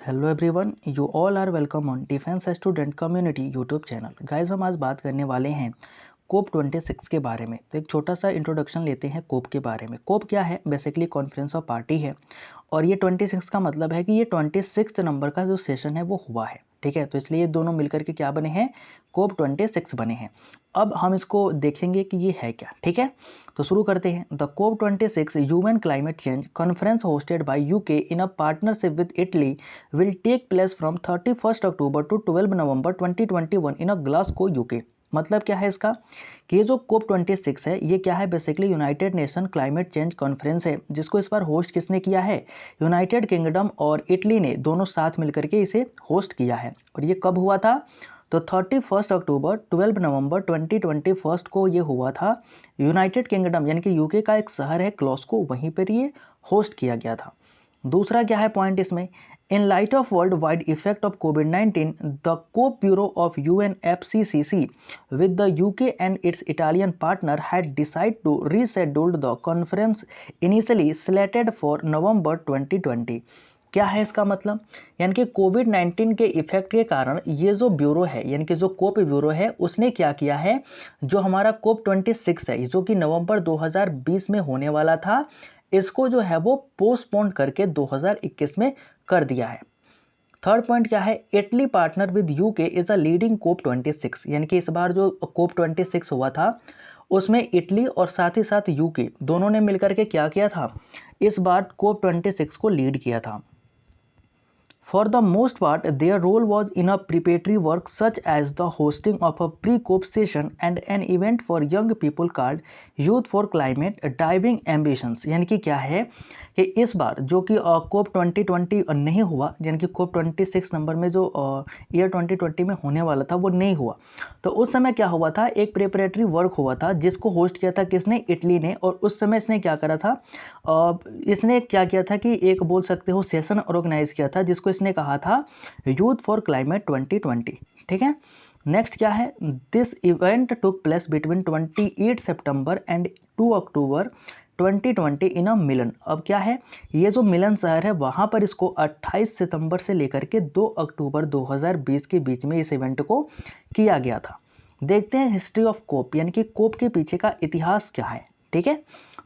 Hello everyone, you all are welcome on defence student community YouTube channel. Guys, हम आज बात करने वाले हैं कोप 26 के बारे में। तो एक छोटा सा इंट्रोडक्शन लेते हैं कोप के बारे में। कोप क्या है? बेसिकली कॉन्फ्रेंस ऑफ पार्टी है और ये 26 का मतलब है कि ये 26 नंबर का जो सेशन है वो हुआ है। ठीक है, तो इसलिए ये दोनों मिलकर के क्या बने हैं? कोप 26 बने हैं। अब हम इसको देखेंगे कि ये है क्या। ठीक है, तो शुरू करते हैं। The COP 26 human climate change conference hosted by UK in a partnership with Italy will take place from 31st October to 12 November 2021 in a Glasgow UK। मतलब क्या है इसका कि ये जो कोप 26 है ये क्या है? Basically United Nation climate change conference है, जिसको इस बार होस्ट किसने किया है? यूनाइटेड किंगडम और इटली ने दोनों साथ मिलकर के इसे होस्ट किया है। और ये कब हुआ था? तो 31 अक्टूबर 12 नवंबर 2021 को ये हुआ था। यूनाइटेड किंगडम यानी कि यूके का एक शहर है ग्लासगो, वहीं पर ये होस्ट किया गया था। दूसरा क्या है पॉइंट इसमें? In light of worldwide effect of COVID-19, the COP Bureau of UNFCCC with the UK and its Italian partner had decided to reschedule the conference initially slated for November 2020। क्या है इसका मतलब? यानी कि कोविड-19 के इफेक्ट के कारण ये जो ब्यूरो है यानी कि जो कोप ब्यूरो है उसने क्या किया है, जो हमारा कोप 26 है जो कि नवंबर 2020 में होने वाला था, इसको जो है वो पोस्टपोन करके 2021 में कर दिया है। थर्ड पॉइंट क्या है? Italy partner with UK is a leading COP 26। यानी कि इस बार जो कोप 26 हुआ था उसमें इटली और साथ ही साथ यूके दोनों ने मिलकर के क्या किया था? इस बार कोप 26 को लीड किया था। For the most part, their role was in a preparatory work such as the hosting of a pre-COP session and an event for young people called Youth for Climate Diving Ambitions। यानी कि क्या है कि इस बार जो कि कोप 2020 नहीं हुआ, यानी कि कोप 26 नंबर में जो ईयर 2020 में होने वाला था वो नहीं हुआ। तो उस समय क्या हुआ था? एक प्रिपरेटरी वर्क हुआ था जिसको होस्ट किया था किसने? इटली ने। और उस समय इसने क्या करा था? इसने क्या किया था कि एक बोल सकते हो सेशन ऑर्गेनाइज किया था जिसको इसने कहा था यूथ फॉर क्लाइमेट 2020। ठीक है, नेक्स्ट क्या है? This event took place between 28 September and 2 अक्टूबर 2020 इन अ मिलन। अब क्या है? ये जो मिलन शहर है वहां पर इसको 28 सितंबर से लेकर के 2 अक्टूबर 2020 के बीच में इस इवेंट को किया गया था। देखते हैं हिस्ट्री ऑफ कोप, यानी कि कोप के पीछे का इतिहास क्या है। ठीक है,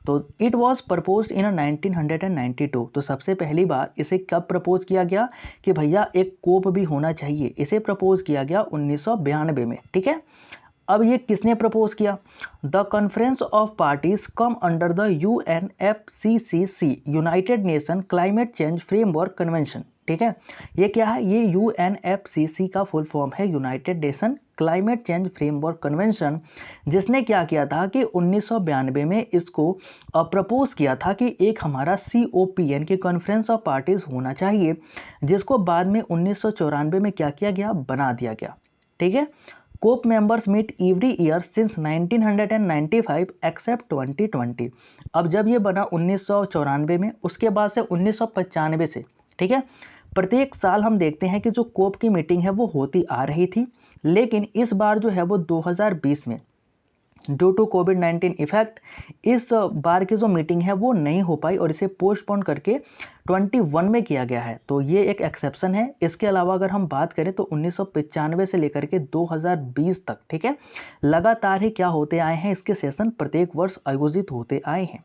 तो इट वॉज प्रपोज इन 1992। तो सबसे पहली बार इसे कब प्रपोज किया गया कि भैया एक कोप भी होना चाहिए? इसे प्रपोज किया गया 1992 में। ठीक है, अब ये किसने प्रपोज किया? The conference of parties come under the UNFCCC United Nation climate change framework convention. ठीक है, ये क्या है? ये UNFCCC का फुल फॉर्म है United Nation climate change framework convention, जिसने क्या किया था कि 1992 में इसको प्रपोज किया था कि एक हमारा COP यानी कि कॉन्फ्रेंस ऑफ पार्टीज होना चाहिए, जिसको बाद में 1994 में क्या किया गया? बना दिया गया। ठीक है, COP members meet every year since 1995 except 2020। अब जब ये बना 1994 में, उसके बाद से 1995 से, ठीक है, प्रत्येक साल हम देखते हैं कि जो कोप की मीटिंग है वो होती आ रही थी, लेकिन इस बार जो है वो 2020 में ड्यू टू कोविड-19 इफेक्ट इस बार की जो मीटिंग है वो नहीं हो पाई और इसे पोस्टपोन करके 21 में किया गया है। तो ये एक एक्सेप्शन है। इसके अलावा अगर हम बात करें तो 1995 से लेकर के 2020 तक, ठीक है, लगातार ही क्या होते आए हैं? इसके सेशन प्रत्येक वर्ष आयोजित होते आए हैं।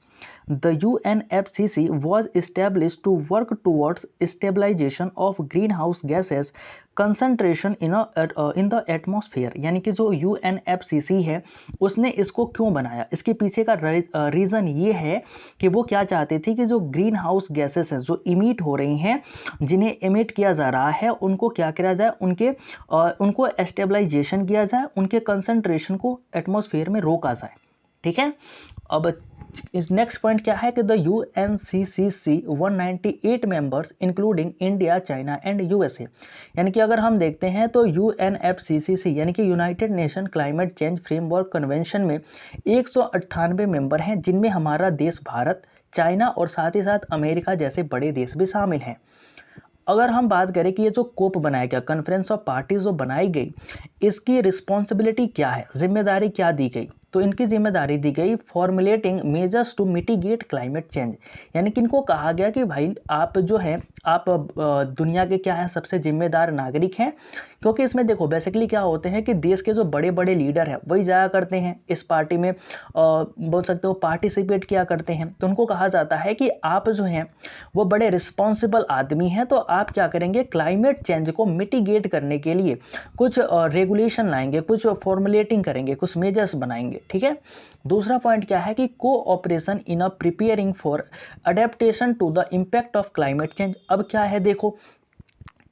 The UNFCCC was established to work towards stabilization of greenhouse gases concentration in the atmosphere। यानी कि जो UNFCCC है उसने इसको क्यों बनाया? इसके पीछे का रीज़न ये है कि वो क्या चाहते थे कि जो ग्रीन हाउस गैसेस हैं जो इमिट हो रही हैं, जिन्हें इमिट किया जा रहा है, उनको क्या किया जाए? उनको स्टेबलाइजेशन किया जाए, उनके कंसंट्रेशन को एटमॉस्फेयर में रोका जाए। ठीक है, अब नेक्स्ट पॉइंट क्या है कि the UNCCC 198 members including India, China and USA। यानी कि अगर हम देखते हैं तो UNFCCC यानी कि United Nation climate change framework convention में 198 मेंबर हैं, जिनमें हमारा देश भारत, चाइना और साथ ही साथ अमेरिका जैसे बड़े देश भी शामिल हैं। अगर हम बात करें कि ये जो कोप बनाया गया, कॉन्फ्रेंस ऑफ पार्टीज जो बनाई गई, इसकी रिस्पॉन्सिबिलिटी क्या है, जिम्मेदारी क्या दी गई? तो इनकी जिम्मेदारी दी गई formulating measures to mitigate climate change. यानी कि इनको कहा गया कि भाई आप जो है आप दुनिया के क्या है सबसे जिम्मेदार नागरिक हैं, क्योंकि इसमें देखो बेसिकली क्या होते हैं कि देश के जो बड़े बड़े लीडर हैं वही जाया करते हैं इस पार्टी में, बोल सकते हो पार्टिसिपेट किया करते हैं। तो उनको कहा जाता है कि आप जो हैं वो बड़े रिस्पॉन्सिबल आदमी हैं, तो आप क्या करेंगे क्लाइमेट चेंज को मिटिगेट करने के लिए कुछ रेगुलेशन लाएंगे, कुछ फॉर्मुलेटिंग करेंगे, कुछ मेजर्स बनाएंगे। ठीक है। दूसरा पॉइंट क्या है कि cooperation in a preparing for adaptation to the impact of climate change. अब क्या है देखो,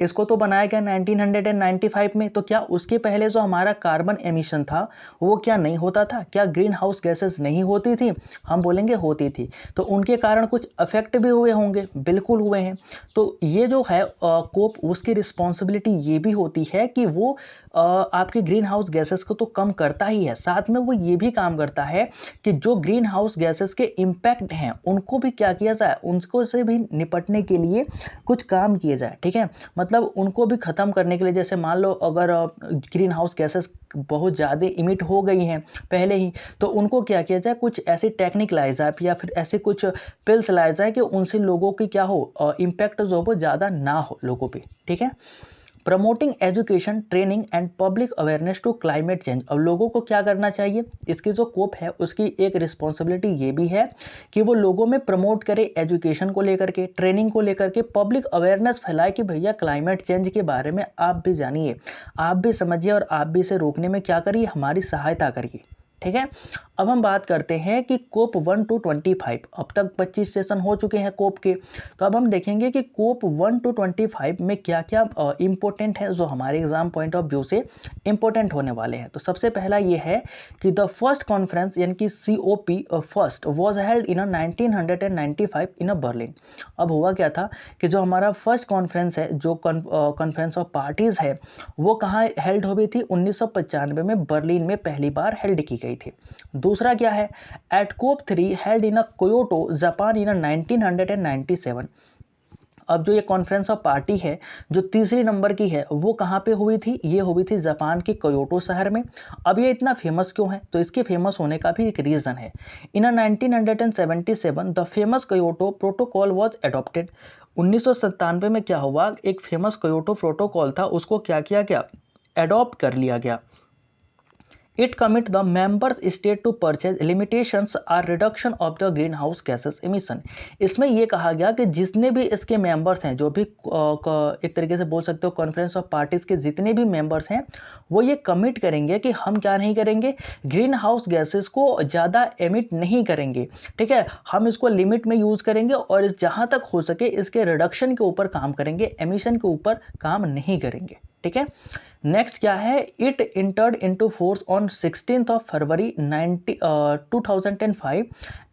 इसको तो बनाया गया 1995 में, तो क्या उसके पहले जो हमारा कार्बन एमिशन था वो क्या नहीं होता था? क्या ग्रीन हाउस गैसेस नहीं होती थी? हम बोलेंगे होती थी। तो उनके कारण कुछ अफेक्ट भी हुए होंगे, बिल्कुल हुए हैं। तो ये जो है कोप, उसकी रिस्पॉन्सिबिलिटी ये भी होती है कि वो आपके ग्रीन हाउस गैसेस को तो कम करता ही है, साथ में वो ये भी काम करता है कि जो ग्रीन हाउस गैसेस के इम्पैक्ट हैं उनको भी क्या किया जाए, उनको से भी निपटने के लिए कुछ काम किए जाए। ठीक है। मतलब उनको भी ख़त्म करने के लिए, जैसे मान लो अगर ग्रीन हाउस गैसेस बहुत ज़्यादा इमिट हो गई हैं पहले ही, तो उनको क्या किया जाए, कुछ ऐसी टेक्निक लाई जाए या फिर ऐसे कुछ पिल्स लाए जाए कि उनसे लोगों की क्या हो, इम्पैक्ट जो वो ज़्यादा ना हो लोगों पे। ठीक है। Promoting education, training and public awareness to climate change. अब लोगों को क्या करना चाहिए, इसकी जो कोप है उसकी एक रिस्पॉन्सिबिलिटी ये भी है कि वो लोगों में प्रमोट करे, एजुकेशन को लेकर के, ट्रेनिंग को लेकर के, पब्लिक अवेयरनेस फैलाए कि भैया क्लाइमेट चेंज के बारे में आप भी जानिए, आप भी समझिए और आप भी इसे रोकने में क्या करिए, हमारी सहायता करिए। ठीक है। अब हम बात करते हैं कि कोप 1 to 25, अब तक 25 सेशन हो चुके हैं कोप के। तो अब हम देखेंगे कि कोप 1 to 25 में क्या क्या इंपॉर्टेंट है जो हमारे एग्जाम पॉइंट ऑफ व्यू से इंपॉर्टेंट होने वाले हैं। तो सबसे पहला ये है कि द फर्स्ट कॉन्फ्रेंस यानी कि COP first was held in 1995 in Berlin. अब हुआ क्या था कि जो हमारा फर्स्ट कॉन्फ्रेंस है, जो कॉन्फ्रेंस ऑफ पार्टीज है, वो कहाँ हेल्ड हो गई थी? 1995 में बर्लिन में पहली बार हेल्ड की गई थी। दूसरा क्या है, at COP 3 held in Kyoto Japan in 1997। अब जो ये कॉन्फ्रेंस ऑफ पार्टी है जो तीसरी नंबर की है वो कहाँ पे हुई थी? ये हुई थी जापान के क्योटो शहर में। अब ये इतना फेमस क्यों है? तो इसके फेमस होने का भी एक रीजन है। इन 1977 the famous Kyoto protocol was adopted. 1997 में क्या हुआ, एक फेमस क्योटो प्रोटोकॉल था, उसको क्या किया गया, एडॉप्ट कर लिया गया। It commit the members state to purchase limitations or reduction of the greenhouse gases emission। इसमें यह कहा गया कि जितने भी इसके मेंबर्स हैं, जो भी एक तरीके से बोल सकते हो कॉन्फ्रेंस ऑफ पार्टीज के जितने भी मेंबर्स हैं, वो ये कमिट करेंगे कि हम क्या नहीं करेंगे, ग्रीन हाउस गैसेस को ज़्यादा एमिट नहीं करेंगे। ठीक है। हम इसको लिमिट में यूज़ करेंगे और जहाँ तक हो सके इसके रिडक्शन के ऊपर काम करेंगे, एमिशन के ऊपर काम नहीं करेंगे। ठीक है। नेक्स्ट क्या है, it entered into force on 16 February 2005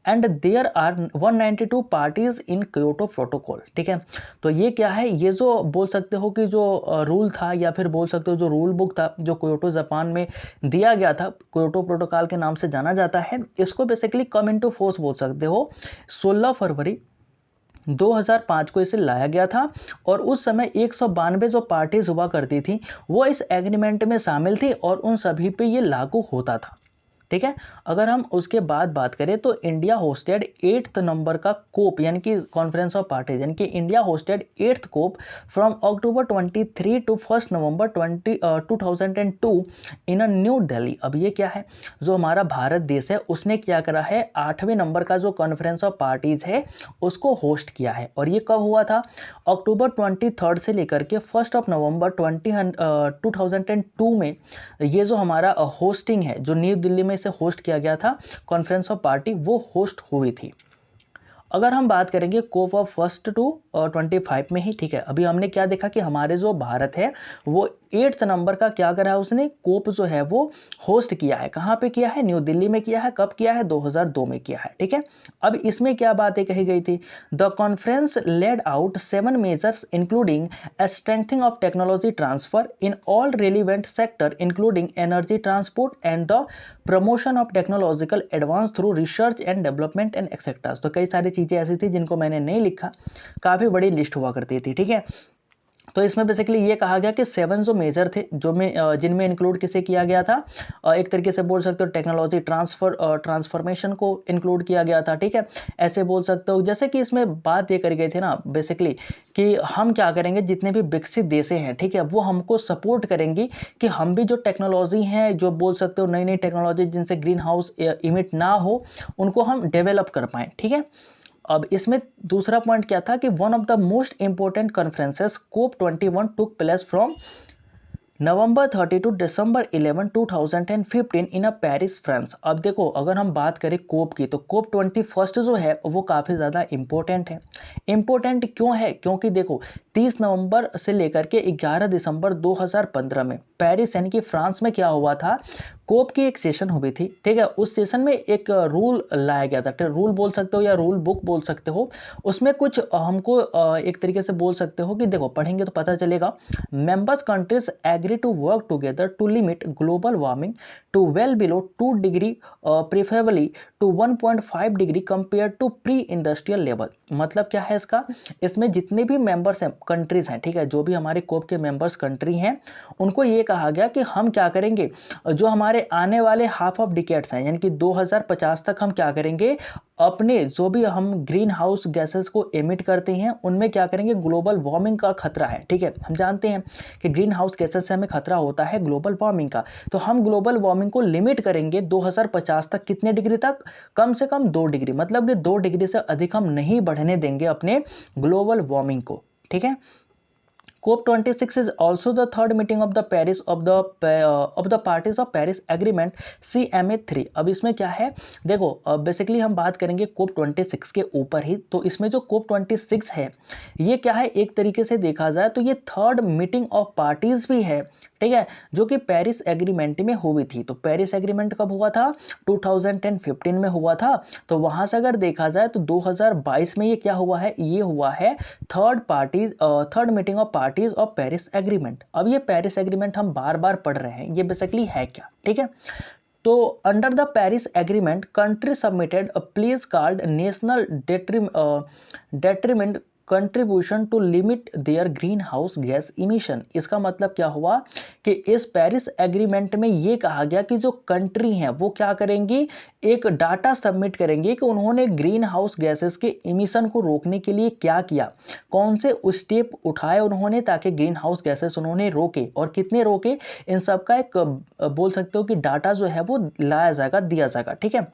and there are 192 parties in Kyoto protocol. ठीक है। तो ये क्या है, ये जो बोल सकते हो कि जो रूल था या फिर बोल सकते हो जो रूल बुक था जो क्योटो जापान में दिया गया था, क्योटो प्रोटोकॉल के नाम से जाना जाता है, इसको बेसिकली कम इनटू फोर्स बोल सकते हो। 16 फरवरी 2005 को इसे लाया गया था और उस समय 192 जो पार्टीज हुआ करती थी वो इस एग्रीमेंट में शामिल थी और उन सभी पे ये लागू होता था। ठीक है। अगर हम उसके बाद बात करें तो इंडिया होस्टेड 8th नंबर का कोप यानी कि कॉन्फ्रेंस ऑफ पार्टीज, यानी कि India hosted 8th COP from October 23 to 1 November 2002 in New Delhi. अब ये क्या है, जो हमारा भारत देश है उसने क्या करा है, 8वें नंबर का जो कॉन्फ्रेंस ऑफ पार्टीज है उसको होस्ट किया है। और ये कब हुआ था, अक्टूबर 23 से लेकर के 1 नवंबर 2002 में ये जो हमारा होस्टिंग है, जो न्यू दिल्ली में से होस्ट किया गया था कॉन्फ्रेंस ऑफ पार्टी, वो होस्ट हुई थी। अगर हम बात करेंगे कोप ऑफ 1 to 25 में ही, ठीक है, अभी हमने क्या देखा कि हमारे जो भारत है वो 8th नंबर का क्या करा है, उसने कोप जो है वो होस्ट किया है। कहाँ पे किया है, न्यू दिल्ली में किया है। कब किया है, 2002 में किया है। ठीक है। अब इसमें क्या बातें कही गई थी, the conference laid out 7 measures including strengthening of technology transfer in all relevant sector including energy transport and the promotion of technological advance through research and development and etcetera. तो कई सारी चीजें ऐसी थी जिनको मैंने नहीं लिखा, काफी बड़ी लिस्ट हुआ करती थी। ठीक है। तो इसमें बेसिकली ये कहा गया कि 7 जो मेजर थे जो में जिनमें इंक्लूड किसे किया गया था, एक तरीके से बोल सकते हो टेक्नोलॉजी ट्रांसफॉर्मेशन को इंक्लूड किया गया था, ठीक है। ऐसे बोल सकते हो जैसे कि इसमें बात ये करी गई थी ना बेसिकली कि हम क्या करेंगे, जितने भी विकसित देश हैं, ठीक है, वो हमको सपोर्ट करेंगी कि हम भी जो टेक्नोलॉजी है, जो बोल सकते हो नई नई टेक्नोलॉजी जिनसे ग्रीन हाउस इमिट ना हो, उनको हम डेवलप कर पाएँ, ठीक है। अब इसमें दूसरा पॉइंट क्या था कि one of the most important conferences COP 21 took place from November 30 to December 11 2015 in a Paris France. अब देखो अगर हम बात करें कोप की, तो कोप 21 जो है वो काफ़ी ज़्यादा इंपॉर्टेंट है। इंपॉर्टेंट क्यों है? क्योंकि देखो 30 नवंबर से लेकर के 11 दिसंबर 2015 में पेरिस यानी कि फ्रांस में क्या हुआ था, कोप की एक सेशन हुई थी, ठीक है। उस सेशन में एक रूल लाया गया था, रूल बोल सकते हो या रूल बुक बोल सकते हो। उसमें कुछ हमको एक तरीके से बोल सकते हो कि देखो पढ़ेंगे तो पता चलेगा। Members countries agree to work together to limit global warming to well below 2 degree, preferably to 1.5 degree compare to pre industrial level. मतलब क्या है इसका, इसमें जितने भी मेंबर्स हैं, कंट्रीज हैं, ठीक है, जो भी हमारे कोप के मेंबर्स कंट्री हैं, उनको ये कहा गया कि हम क्या करेंगे, जो हमारे आने वाले हाफ ऑफ डिकेड्स हैं यानी कि 2050 तक हम क्या करेंगे, अपने जो भी हम ग्रीन हाउस गैसेस को एमिट करते हैं उनमें क्या करेंगे, ग्लोबल वार्मिंग का खतरा है, ठीक है। हम जानते हैं कि ग्रीन हाउस गैसेस से हमें खतरा होता है ग्लोबल वार्मिंग का, तो हम ग्लोबल वार्मिंग को लिमिट करेंगे 2050 तक, कितने डिग्री तक, कम से कम 2 डिग्री, मतलब कि 2 डिग्री से अधिक हम नहीं बढ़ने देंगे अपने ग्लोबल वार्मिंग को, ठीक है। COP26 is also the third meeting of the Paris of the parties of Paris Agreement CMA3। अब इसमें क्या है, देखो बेसिकली हम बात करेंगे COP26 के ऊपर ही। तो इसमें जो COP26 है ये क्या है, एक तरीके से देखा जाए तो ये थर्ड मीटिंग ऑफ पार्टीज भी है, ठीक है, जो कि पेरिस एग्रीमेंट में हुई थी। तो पेरिस एग्रीमेंट कब हुआ था, 2015 में हुआ था। तो वहां से अगर देखा जाए तो 2022 में ये क्या हुआ है, ये हुआ है third meeting of parties of Paris agreement. अब ये पेरिस एग्रीमेंट हम बार बार पढ़ रहे हैं, ये बेसिकली है क्या, ठीक है। तो under the Paris agreement country submitted a place called national detriment contribution to limit their green house gas emission. इसका मतलब क्या हुआ कि इस पेरिस एग्रीमेंट में ये कहा गया कि जो कंट्री हैं वो क्या करेंगी, एक डाटा सबमिट करेंगे कि उन्होंने ग्रीन हाउस गैसेस के इमिशन को रोकने के लिए क्या किया, कौन से स्टेप उठाए उन्होंने ताकि ग्रीन हाउस गैसेस उन्होंने रोके और कितने रोके, इन सब का एक बोल सकते हो कि डाटा जो है वो लाया जाएगा, दिया जाएगा, ठीक है।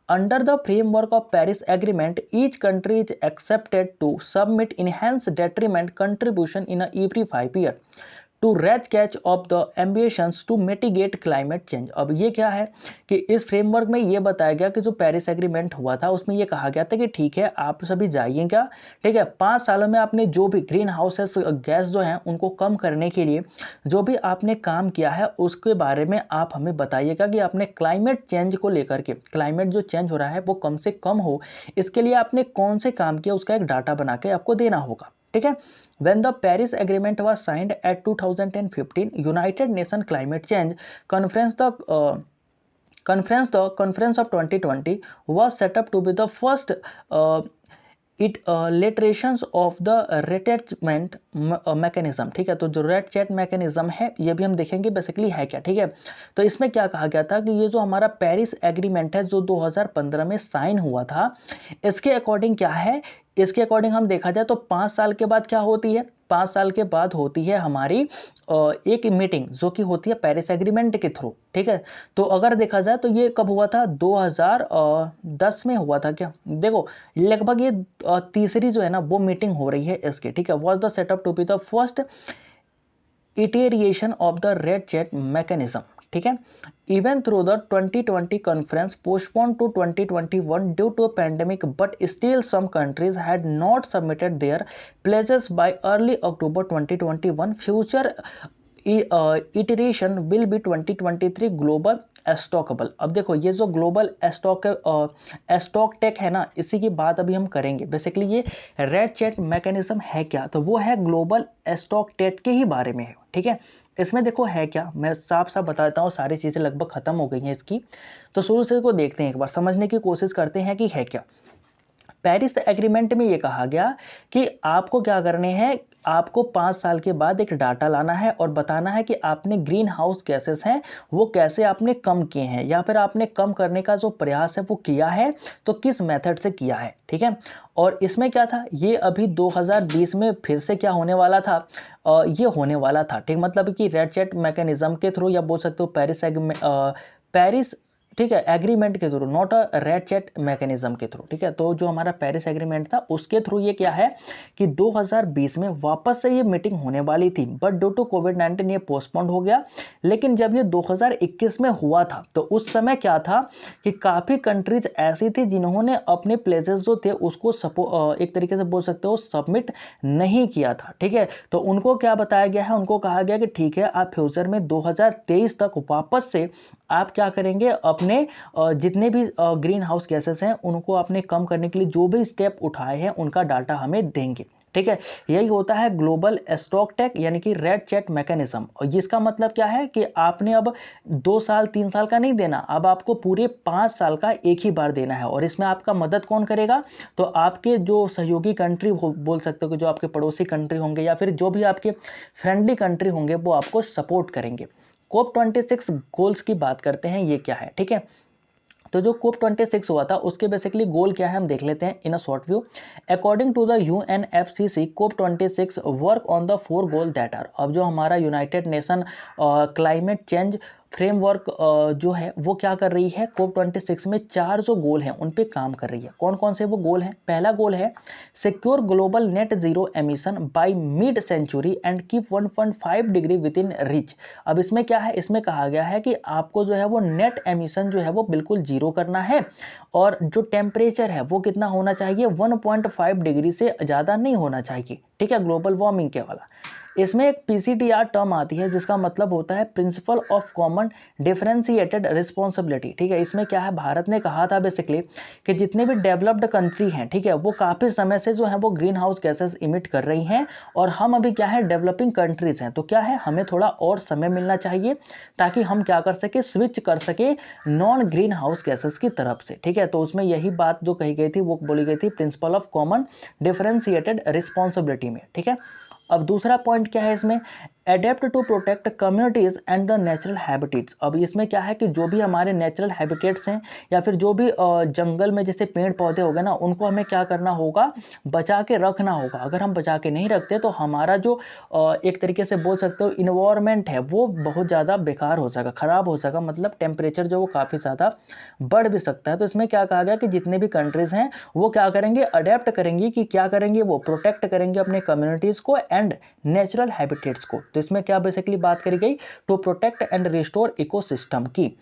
Under the framework of Paris Agreement, each country is accepted to submit enhanced detriment contribution in every 5 years to raise catch of the ambitions to mitigate climate change। अब ये क्या है कि इस फ्रेमवर्क में ये बताया गया कि जो पेरिस एग्रीमेंट हुआ था उसमें ये कहा गया था कि ठीक है आप सभी जाइएगा, ठीक है, 5 सालों में आपने जो भी ग्रीन हाउसेस गैस जो हैं उनको कम करने के लिए जो भी आपने काम किया है उसके बारे में आप हमें बताइएगा कि आपने क्लाइमेट चेंज को लेकर के, क्लाइमेट जो चेंज हो रहा है वो कम से कम हो, इसके लिए आपने कौन से काम किया उसका एक डाटा बना के आपको देना होगा, ठीक है। When the Paris Agreement was signed at 2015, United Nations Climate Change Conference, the Conference of 2020 was set up to be the first literations of the retachment mechanism, ठीक है। तो जो retachment mechanism है ये भी हम देखेंगे बेसिकली है क्या, ठीक है। तो इसमें क्या कहा गया था कि ये जो हमारा पेरिस एग्रीमेंट है जो 2015 में साइन हुआ था, इसके अकॉर्डिंग क्या है, इसके अकॉर्डिंग हम देखा जाए तो 5 साल के बाद क्या होती है, 5 साल के बाद होती है हमारी एक मीटिंग जो कि होती है पेरिस एग्रीमेंट के थ्रू, ठीक है। तो अगर देखा जाए तो ये कब हुआ था, 2010 में हुआ था क्या, देखो लगभग ये तीसरी जो है ना वो मीटिंग हो रही है इसकी, ठीक है। Was the setup to be the first iteration of the ratchet mechanism, ठीक है। Even through the 2020 conference postponed to 2021 due to a pandemic, but still some countries had not submitted their pledges by early October 2021. Future iteration will be 2023 global स्टॉकेबल। अब देखो ये जो global stock take है ना, इसी की बात अभी हम करेंगे। बेसिकली ये रेड चेट मैकेनिज्म है क्या, तो वो है ग्लोबल स्टॉक टेक के ही बारे में है, ठीक है। इसमें देखो है क्या, मैं साफ साफ बताता हूँ, सारी चीज़ें लगभग खत्म हो गई हैं इसकी। तो शुरू से इसको देखते हैं, एक बार समझने की कोशिश करते हैं कि है क्या। पेरिस एग्रीमेंट में ये कहा गया कि आपको क्या करने हैं, आपको 5 साल के बाद एक डाटा लाना है और बताना है कि आपने ग्रीन हाउस गैसेस हैं वो कैसे आपने कम किए हैं, या फिर आपने कम करने का जो प्रयास है वो किया है तो किस मेथड से किया है। ठीक है, और इसमें क्या था, ये अभी 2020 में फिर से क्या होने वाला था, ये होने वाला था। ठीक, मतलब कि रेड चेट मैकेनिज्म के थ्रू, या बोल सकते हो पेरिस, ठीक है, एग्रीमेंट के थ्रू, नॉट अ रेड चेट मैकेनिज्म के थ्रू। ठीक है, तो जो हमारा पेरिस एग्रीमेंट था उसके थ्रू ये क्या है कि 2020 में वापस से ये मीटिंग होने वाली थी, बट ड्यू टू कोविड-19 ये पोस्टपोन्ड हो गया। लेकिन जब ये 2021 में हुआ था तो उस समय क्या था कि काफ़ी कंट्रीज ऐसी थी जिन्होंने अपने प्लेसेस जो थे उसको एक तरीके से बोल सकते हो सबमिट नहीं किया था। ठीक है, तो उनको क्या बताया गया है, उनको कहा गया कि ठीक है, आप फ्यूचर में 2023 तक वापस से आप क्या करेंगे, अपने जितने भी ग्रीन हाउस गैसेस हैं उनको आपने कम करने के लिए जो भी स्टेप उठाए हैं उनका डाटा हमें देंगे। ठीक है, यही होता है ग्लोबल स्टॉक टेक यानी कि रेड चेट मैकेनिज्म। और जिसका मतलब क्या है कि आपने अब 2 साल 3 साल का नहीं देना, अब आपको पूरे 5 साल का एक ही बार देना है। और इसमें आपका मदद कौन करेगा, तो आपके जो सहयोगी कंट्री बोल सकते हो कि जो आपके पड़ोसी कंट्री होंगे या फिर जो भी आपके फ्रेंडली कंट्री होंगे वो आपको सपोर्ट करेंगे। कोप 26 गोल्स की बात करते हैं, ये क्या है। ठीक है, तो जो कोप 26 हुआ था उसके बेसिकली गोल क्या है हम देख लेते हैं in a short view. According to the UNFCCC COP 26 work on the 4 goal that are, अब जो हमारा United Nation climate change framework जो है वो क्या कर रही है, कोप 26 में 4 जो गोल हैं उन पे काम कर रही है। कौन कौन से वो गोल हैं, पहला गोल है secure global net zero emission by mid century and keep 1.5 degree within reach. अब इसमें क्या है, इसमें कहा गया है कि आपको जो है वो नेट एमिशन जो है वो बिल्कुल जीरो करना है, और जो टेम्परेचर है वो कितना होना चाहिए, 1.5 डिग्री से ज़्यादा नहीं होना चाहिए। ठीक है, ग्लोबल वार्मिंग के वाला। इसमें एक पीसीटीआर टर्म आती है जिसका मतलब होता है principal of common differentiated responsibility. ठीक है, इसमें क्या है, भारत ने कहा था बेसिकली कि जितने भी डेवलप्ड कंट्री हैं, ठीक है, वो काफ़ी समय से जो है वो ग्रीन हाउस गैसेस इमिट कर रही हैं, और हम अभी क्या है डेवलपिंग कंट्रीज हैं, तो क्या है हमें थोड़ा और समय मिलना चाहिए ताकि हम क्या कर सके, स्विच कर सके नॉन ग्रीन हाउस गैसेस की तरफ से। ठीक है, तो उसमें यही बात जो कही गई थी वो बोली गई थी principle of common differentiated responsibility में। ठीक है, अब दूसरा पॉइंट क्या है इसमें, adapt to protect communities and the natural habitats. अब इसमें क्या है कि जो भी हमारे नेचुरल हैबिटेट्स हैं या फिर जो भी जंगल में जैसे पेड़ पौधे हो गए ना, उनको हमें क्या करना होगा, बचा के रखना होगा। अगर हम बचा के नहीं रखते तो हमारा जो एक तरीके से बोल सकते हो इन्वायरमेंट है वो बहुत ज़्यादा बेकार हो सकेगा, ख़राब हो सकेगा, मतलब टेम्परेचर जो वो काफ़ी ज़्यादा बढ़ भी सकता है। तो इसमें क्या कहा गया कि जितने भी कंट्रीज़ हैं वो क्या करेंगे, अडेप्ट करेंगे, कि क्या करेंगे, वो प्रोटेक्ट करेंगे अपने कम्युनिटीज़ को एंड नेचुरल हैबिटेट्स को। तो इसमें क्या बेसिकली बात करी गई, to protect and restore ecosystem की।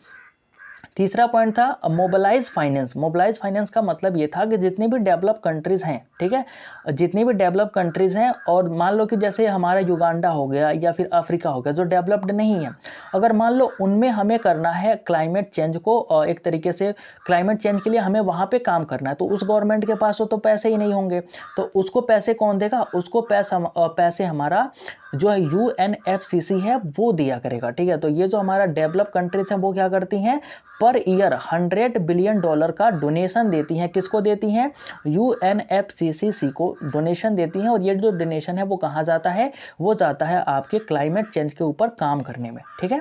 तीसरा पॉइंट था मोबिलाइज फाइनेंस। मोबिलाइज फाइनेंस का मतलब ये था कि जितनी भी डेवलप कंट्रीज हैं, ठीक है, जितनी भी डेवलप कंट्रीज हैं, और मान लो कि जैसे हमारा युगांडा हो गया या फिर अफ्रीका हो गया जो डेवलप्ड नहीं है, अगर मान लो उनमें हमें करना है क्लाइमेट चेंज को, एक तरीके से क्लाइमेट चेंज के लिए हमें वहाँ पे काम करना है, तो उस गवर्नमेंट के पास तो पैसे ही नहीं होंगे, तो उसको पैसे कौन देगा, उसको पैसे हमारा जो है यूएनएफसीसी है वो दिया करेगा। ठीक है, तो ये जो हमारा डेवलप कंट्रीज हैं वो क्या करती हैं, पर ईयर $100 बिलियन का डोनेशन देती हैं। किसको देती हैं, यूएनएफसीसी को डोनेशन देती हैं, और ये जो डोनेशन है वो कहाँ जाता है, वो जाता है आपके क्लाइमेट चेंज के ऊपर काम करने में। ठीक है,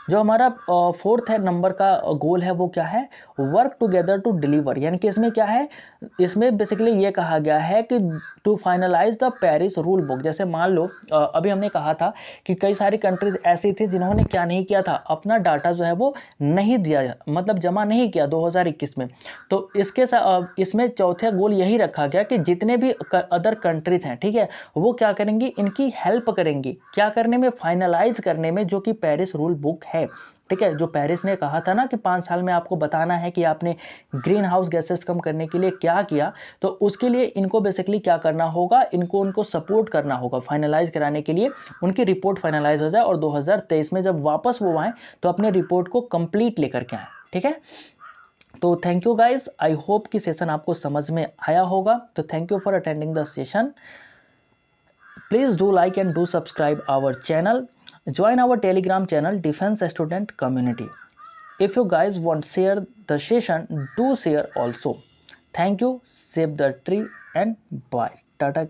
जो हमारा फोर्थ है नंबर का गोल है वो क्या है, वर्क टुगेदर टू डिलीवर, यानी कि इसमें क्या है, इसमें बेसिकली ये कहा गया है कि to finalise the Paris rule book. जैसे मान लो अभी हमने कहा था कि कई सारी कंट्रीज ऐसी थी जिन्होंने क्या नहीं किया था, अपना डाटा जो है वो नहीं दिया, मतलब जमा नहीं किया 2021 में। तो इसके साथ इसमें चौथे गोल यही रखा गया कि जितने भी अदर कंट्रीज हैं, ठीक है, वो क्या करेंगी, इनकी हेल्प करेंगी क्या करने में, फाइनलाइज करने में, जो कि पेरिस रूल बुक है। ठीक है, जो पेरिस ने कहा था ना कि 5 साल में आपको बताना है कि आपने ग्रीन हाउस गैसेस कम करने के लिए क्या किया, तो उसके लिए इनको बेसिकली क्या करना होगा, उनको सपोर्ट करना होगा फाइनलाइज कराने के लिए, उनकी रिपोर्ट फाइनलाइज हो जाए और 2023 में जब वापस वो आए तो अपने रिपोर्ट को कंप्लीट लेकर के आए। ठीक है, तो thank you guys, I hope कि सेशन आपको समझ में आया होगा। तो thank you for attending the session. Please do like and do subscribe our channel. Join our Telegram channel Defense Student Community. If you guys want share the session, do share also. Thank you. Save the tree and bye. Tata